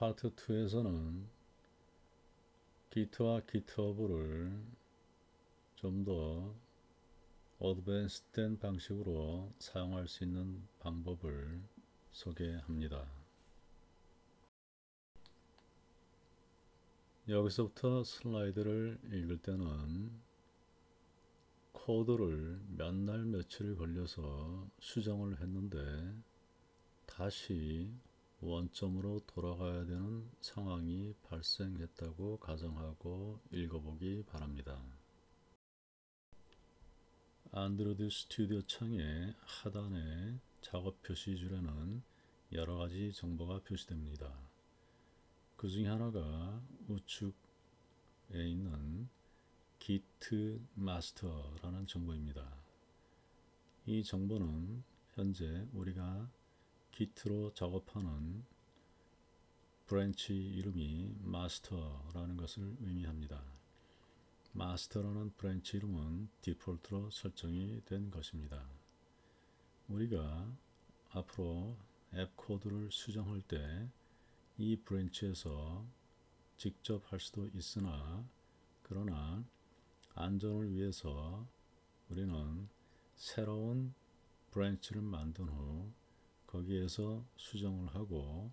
파트 2에서는 Git와 GitHub를 좀 더 어드밴스된 방식으로 사용할 수 있는 방법을 소개합니다. 여기서부터 슬라이드를 읽을 때는 코드를 몇 날 며칠을 걸려서 수정을 했는데 다시 원점으로 돌아가야 되는 상황이 발생했다고 가정하고 읽어보기 바랍니다. 안드로이드 스튜디오 창의 하단의 작업 표시줄에는 여러가지 정보가 표시됩니다. 그 중에 하나가 우측에 있는 Git Master라는 정보입니다. 이 정보는 현재 우리가 Git로 작업하는 브랜치 이름이 Master라는 것을 의미합니다. Master라는 브랜치 이름은 디폴트로 설정이 된 것입니다. 우리가 앞으로 앱 코드를 수정할 때 이 브랜치에서 직접 할 수도 있으나 그러나 안전을 위해서 우리는 새로운 브랜치를 만든 후 거기에서 수정을 하고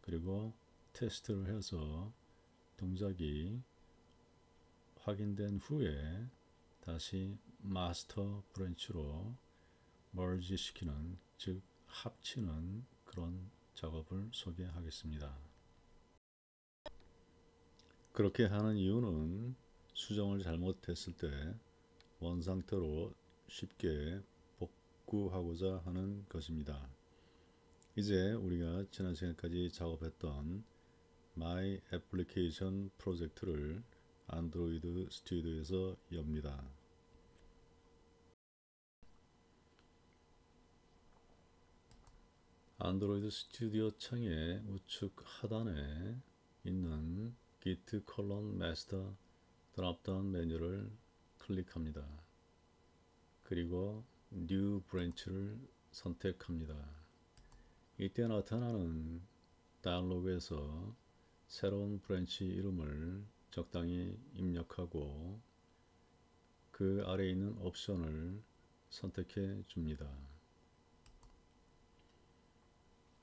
그리고 테스트를 해서 동작이 확인된 후에 다시 마스터 브랜치로 머지 시키는, 즉 합치는 그런 작업을 소개하겠습니다. 그렇게 하는 이유는 수정을 잘못했을 때 원상태로 쉽게 복구하고자 하는 것입니다. 이제 우리가 지난 시간까지 작업했던 My Application 프로젝트를 안드로이드 스튜디오에서 엽니다. 안드로이드 스튜디오 창의 우측 하단에 있는 Git Master 드랍다운 메뉴를 클릭합니다. 그리고 New Branch를 선택합니다. 이때 나타나는 다이얼로그에서 새로운 브랜치 이름을 적당히 입력하고 그 아래에 있는 옵션을 선택해 줍니다.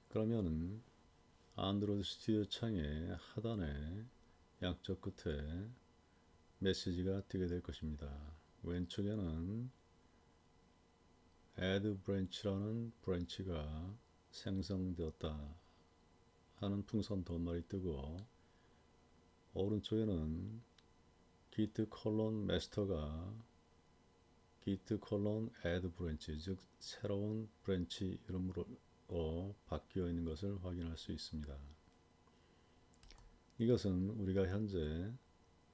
그러면 안드로이드 스튜디오 창의 하단에 양쪽 끝에 메시지가 뜨게 될 것입니다. 왼쪽에는 Add Branch라는 브랜치가 생성되었다 하는 풍선 덧말이 뜨고 오른쪽에는 Git Master가 Git Add Branch, 즉 새로운 브랜치 이름으로 바뀌어 있는 것을 확인할 수 있습니다. 이것은 우리가 현재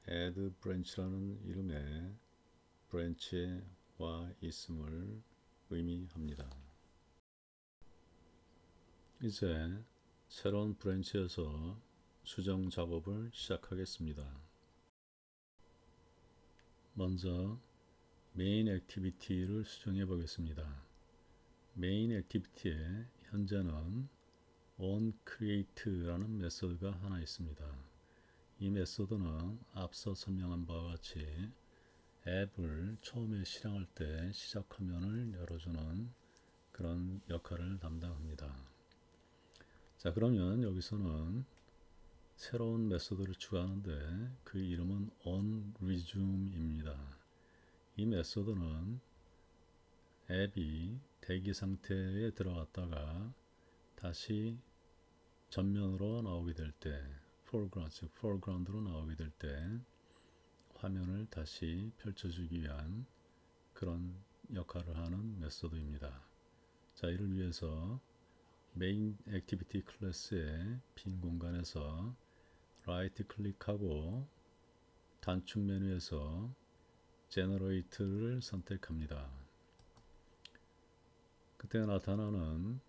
Add Branch라는 이름의 브랜치에 와 있음을 의미합니다. 이제 새로운 브랜치에서 수정 작업을 시작하겠습니다. 먼저 메인 액티비티를 수정해 보겠습니다. 메인 액티비티에 현재는 onCreate라는 메소드가 하나 있습니다. 이 메소드는 앞서 설명한 바와 같이 앱을 처음에 실행할 때 시작 화면을 열어주는 그런 역할을 담당합니다. 자, 그러면 여기서는 새로운 메소드를 추가하는데 그 이름은 onResume입니다. 이 메소드는 앱이 대기 상태에 들어갔다가 다시 전면으로 나오게 될 때, foreground로 나오게 될 때 화면을 다시 펼쳐주기 위한 그런 역할을 하는 메소드입니다. 자, 이를 위해서 메인 액티비티 클래스의 빈 공간에서 라이트 클릭하고 단축 메뉴에서 Generate를 선택합니다. 그때 나타나는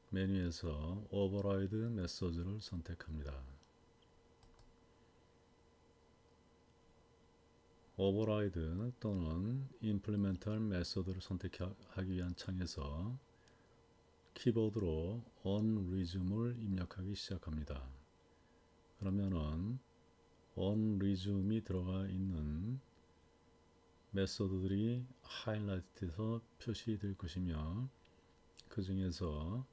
메뉴에서 Override 메소드를 선택합니다. Override 또는 Implement할 메소드를 선택하기 위한 창에서 키보드로 on resume을 입력하기 시작합니다. 그러면은 on resume이 들어가 있는 메소드들이 하이라이트해서 표시될 것이며 그 중에서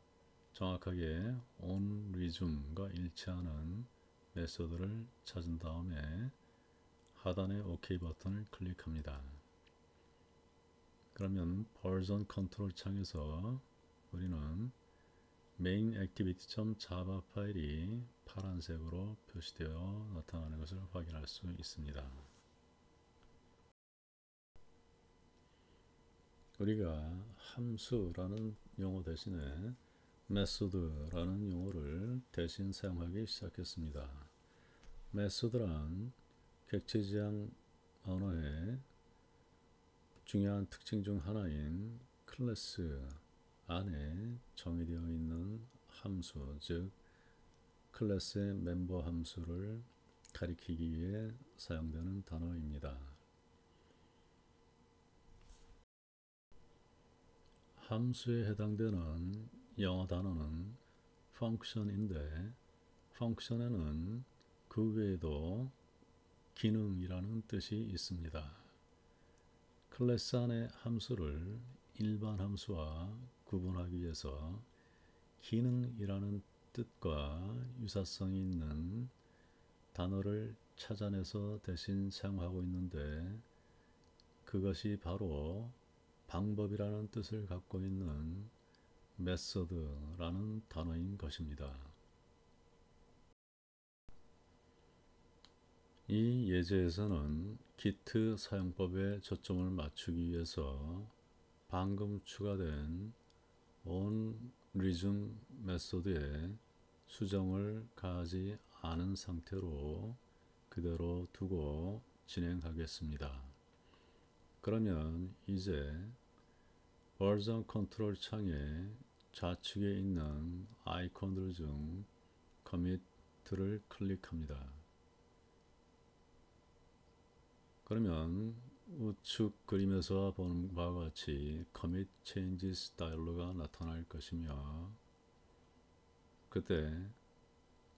정확하게 on resume과 일치하는 메소드를 찾은 다음에 하단의 OK 버튼을 클릭합니다. 그러면 버전 컨트롤 창에서 우리는 main activity.java 파일이 파란색으로 표시되어 나타나는 것을 확인할 수 있습니다. 우리가 함수라는 용어 대신에 메소드라는 용어를 대신 사용하기 시작했습니다. 메소드란 객체지향 언어의 중요한 특징 중 하나인 클래스 안에 정의되어 있는 함수, 즉 클래스의 멤버 함수를 가리키기 위해 사용되는 단어입니다. 함수에 해당되는 영어 단어는 function인데 function에는 그 외에도 기능이라는 뜻이 있습니다. 클래스 안의 함수를 일반 함수와 구분하기 위해서 기능이라는 뜻과 유사성이 있는 단어를 찾아내서 대신 사용하고 있는데 그것이 바로 방법이라는 뜻을 갖고 있는 메서드라는 단어인 것입니다. 이 예제에서는 Git 사용법에 초점을 맞추기 위해서 방금 추가된 onResume 메소드에 수정을 가하지 않은 상태로 그대로 두고 진행하겠습니다. 그러면 이제 버전 컨트롤 창의 좌측에 있는 아이콘들 중 커밋을 클릭합니다. 그러면 우측 그림에서 보는 바와 같이 Commit Changes 다이얼로그가 나타날 것이며 그때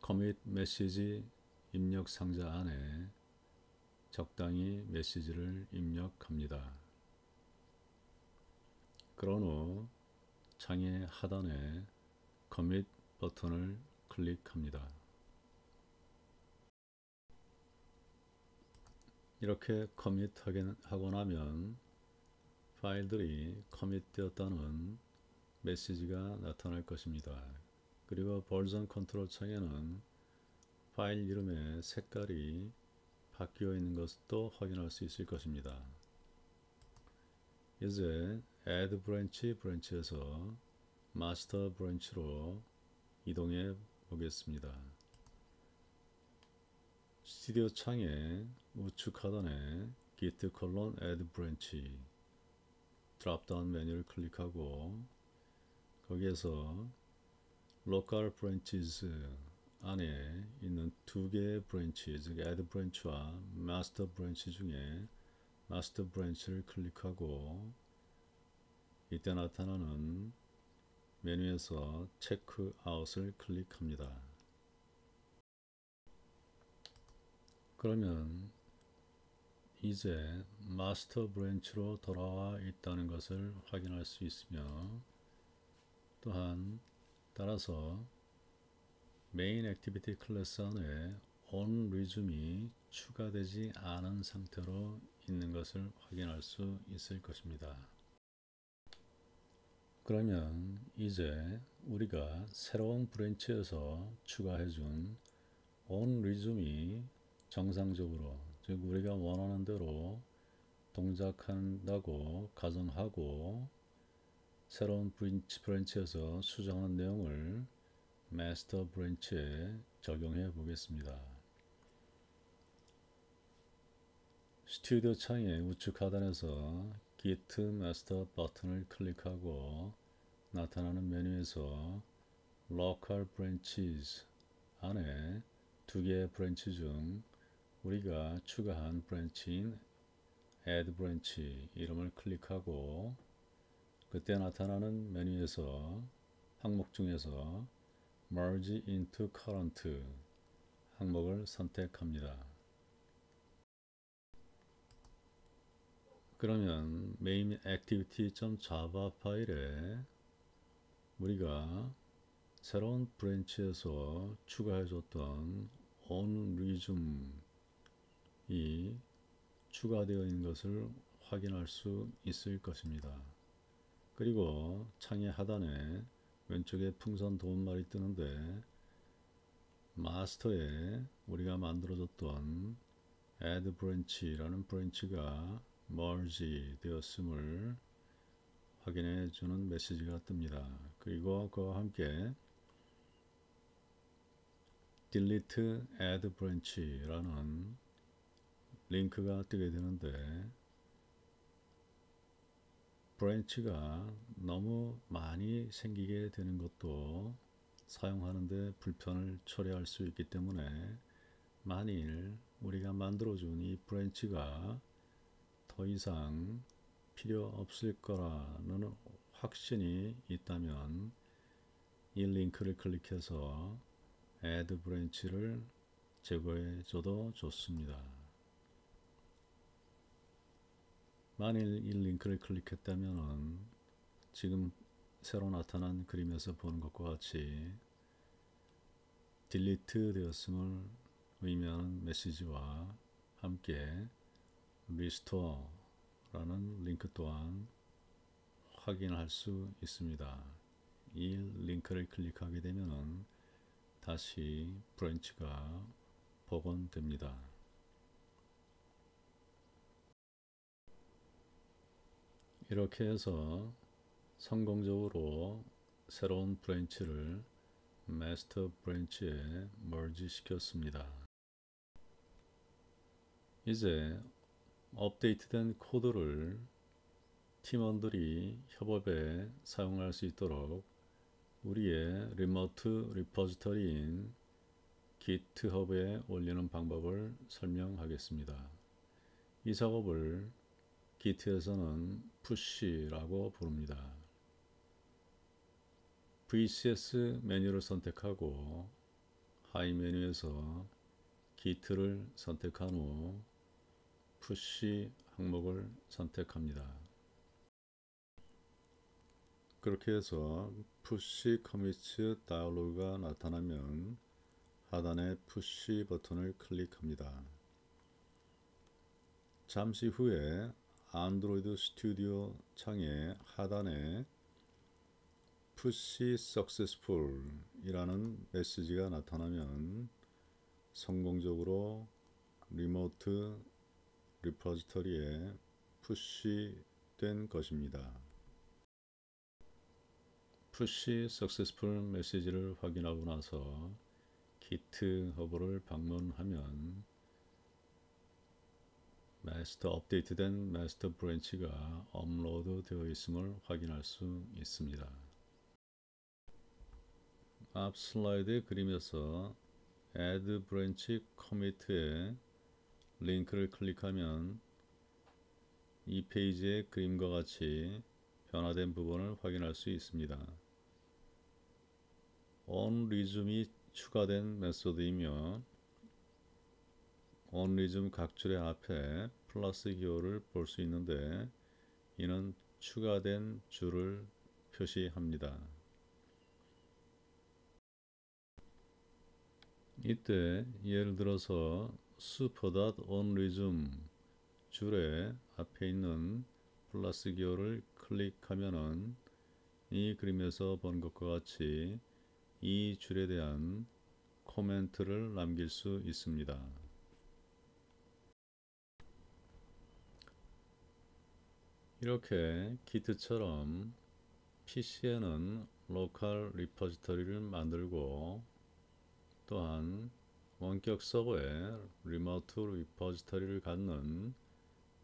Commit 메시지 입력 상자 안에 적당히 메시지를 입력합니다. 그런 후 창의 하단에 Commit 버튼을 클릭합니다. 이렇게 커밋하고 나면 파일들이 커밋되었다는 메시지가 나타날 것입니다. 그리고 버전 컨트롤 창에는 파일 이름의 색깔이 바뀌어 있는 것도 확인할 수 있을 것입니다. 이제 Add Branch 브랜치에서 Master 브랜치로 이동해 보겠습니다. 스튜디오 창의 우측 하단에 Git Add Branch 드랍다운 메뉴를 클릭하고 거기에서 Local Branches 안에 있는 두 개의 브랜치, 즉 Add Branch와 Master Branch 중에 Master Branch를 클릭하고 이때 나타나는 메뉴에서 체크 아웃을 클릭합니다. 그러면 이제 마스터 브랜치로 돌아와 있다는 것을 확인할 수 있으며 또한 따라서 메인 액티비티 클래스 안에 on resume이 추가되지 않은 상태로 있는 것을 확인할 수 있을 것입니다. 그러면 이제 우리가 새로운 브랜치에서 추가해준 on resume이 정상적으로, 즉 우리가 원하는 대로 동작한다고 가정하고 새로운 브랜치에서 수정한 내용을 마스터 브랜치에 적용해 보겠습니다. 스튜디오 창의 우측 하단에서 Git Master 버튼을 클릭하고 나타나는 메뉴에서 Local Branches 안에 두 개의 브랜치 중 우리가 추가한 브랜치인 Add Branch 이름을 클릭하고 그때 나타나는 메뉴에서 항목 중에서 merge into current 항목을 선택합니다. 그러면 main activity.java 파일에 우리가 새로운 브랜치에서 추가해줬던 on resume이 추가되어 있는 것을 확인할 수 있을 것입니다. 그리고 창의 하단에 왼쪽에 풍선 도움말이 뜨는데 마스터에 우리가 만들어줬던 add branch라는 브랜치가 merge 되었음을 확인해 주는 메시지가 뜹니다. 그리고 그와 함께 delete add branch라는 링크가 뜨게 되는데 브랜치가 너무 많이 생기게 되는 것도 사용하는데 불편을 초래할 수 있기 때문에 만일 우리가 만들어준 이 브랜치가 더 이상 필요 없을 거라는 확신이 있다면 이 링크를 클릭해서 add branch를 제거해 줘도 좋습니다. 만일 이 링크를 클릭했다면 지금 새로 나타난 그림에서 보는 것과 같이 딜리트 되었음을 의미하는 메시지와 함께 리스토어라는 링크 또한 확인할 수 있습니다. 이 링크를 클릭하게 되면 다시 브랜치가 복원됩니다. 이렇게 해서 성공적으로 새로운 브랜치를 마스터 브랜치에 머지 시켰습니다. 이제 업데이트된 코드를 팀원들이 협업에 사용할 수 있도록 우리의 리모트 리포지터리인 GitHub에 올리는 방법을 설명하겠습니다. 이 작업을 Git에서는 push라고 부릅니다. VCS 메뉴를 선택하고 하이 메뉴에서 Git를 선택한 후 push 항목을 선택합니다. 그렇게 해서 push commits 다이얼로그가 나타나면 하단의 push 버튼을 클릭합니다. 잠시 후에 안드로이드 스튜디오 창의 하단에 push successful 이라는 메시지가 나타나면 성공적으로 리모트 리포지터리에 푸시된 것입니다. push successful 메시지를 확인하고 나서 GitHub를 방문하면 업데이트된 마스터 브랜치가 업로드 되어 있음을 확인할 수 있습니다. 앞 슬라이드의 그림에서 add branch commit에 링크를 클릭하면 이 페이지의 그림과 같이 변화된 부분을 확인할 수 있습니다. on resume이 추가된 메소드이며 on resume 각 줄의 앞에 플러스 기호를 볼 수 있는데 이는 추가된 줄을 표시합니다. 이때 예를 들어서 super.onResume 줄의 앞에 있는 플러스 기호를 클릭하면은 이 그림에서 본 것과 같이 이 줄에 대한 코멘트를 남길 수 있습니다. 이렇게 Git처럼 PC에는 로컬 리포지터리를 만들고 또한 원격 서버에 리모트 리포지터리를 갖는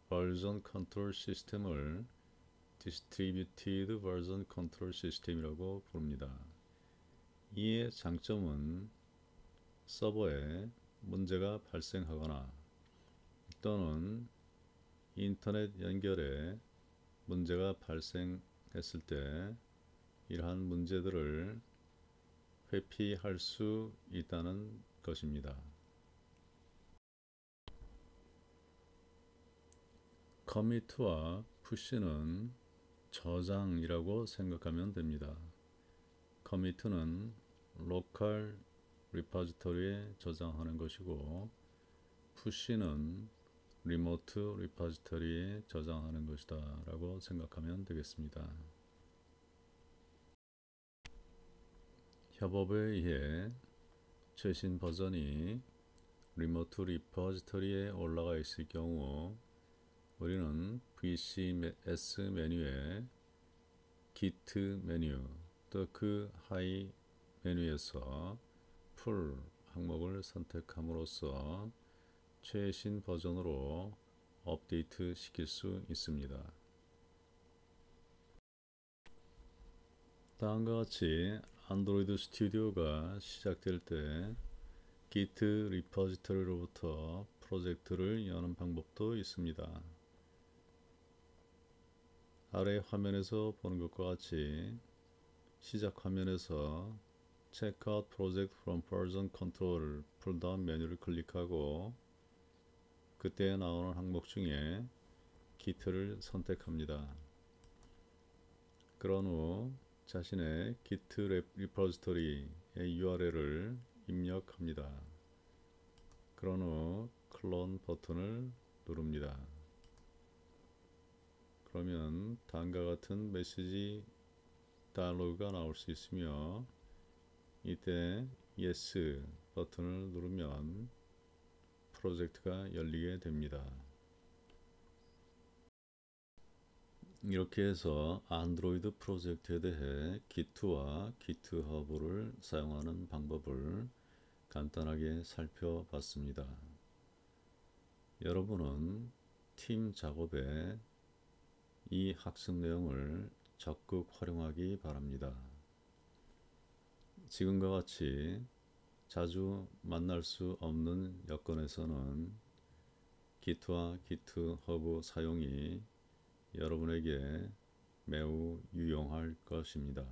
버전 컨트롤 시스템을 디스트리뷰티드 버전 컨트롤 시스템이라고 부릅니다. 이의 장점은 서버에 문제가 발생하거나 또는 인터넷 연결에 문제가 발생했을 때 이러한 문제들을 회피할 수 있다는 것입니다. 커미트와 푸시는 저장이라고 생각하면 됩니다. 커미트는 로컬 리포지토리에 저장하는 것이고 푸시는 리모트 리포지토리에 저장하는 것이다 라고 생각하면 되겠습니다. 협업에 의해 최신 버전이 리모트 리포지토리에 올라가 있을 경우 우리는 VCS 메뉴에 Git 메뉴 또 그 하위 메뉴에서 풀 항목을 선택함으로써 최신 버전으로 업데이트 시킬 수 있습니다. 다음과 같이 안드로이드 스튜디오가 시작될 때 Git 리포지토리로부터 프로젝트를 여는 방법도 있습니다. 아래 화면에서 보는 것과 같이 시작 화면에서 Checkout Project from Version Control 풀다운 메뉴를 클릭하고 그때 나오는 항목 중에 Git를 선택합니다. 그런 후 자신의 Git 리포지토리의 URL을 입력합니다. 그런 후 클론 버튼을 누릅니다. 그러면 다음과 같은 메시지 다이얼로그가 나올 수 있으며 이때 Yes 버튼을 누르면 프로젝트가 열리게 됩니다. 이렇게 해서 안드로이드 프로젝트에 대해 Git와 GitHub를 사용하는 방법을 간단하게 살펴봤습니다. 여러분은 팀 작업에 이 학습 내용을 적극 활용하기 바랍니다. 지금과 같이 자주 만날 수 없는 여건에서는 Git와 GitHub 사용이 여러분에게 매우 유용할 것입니다.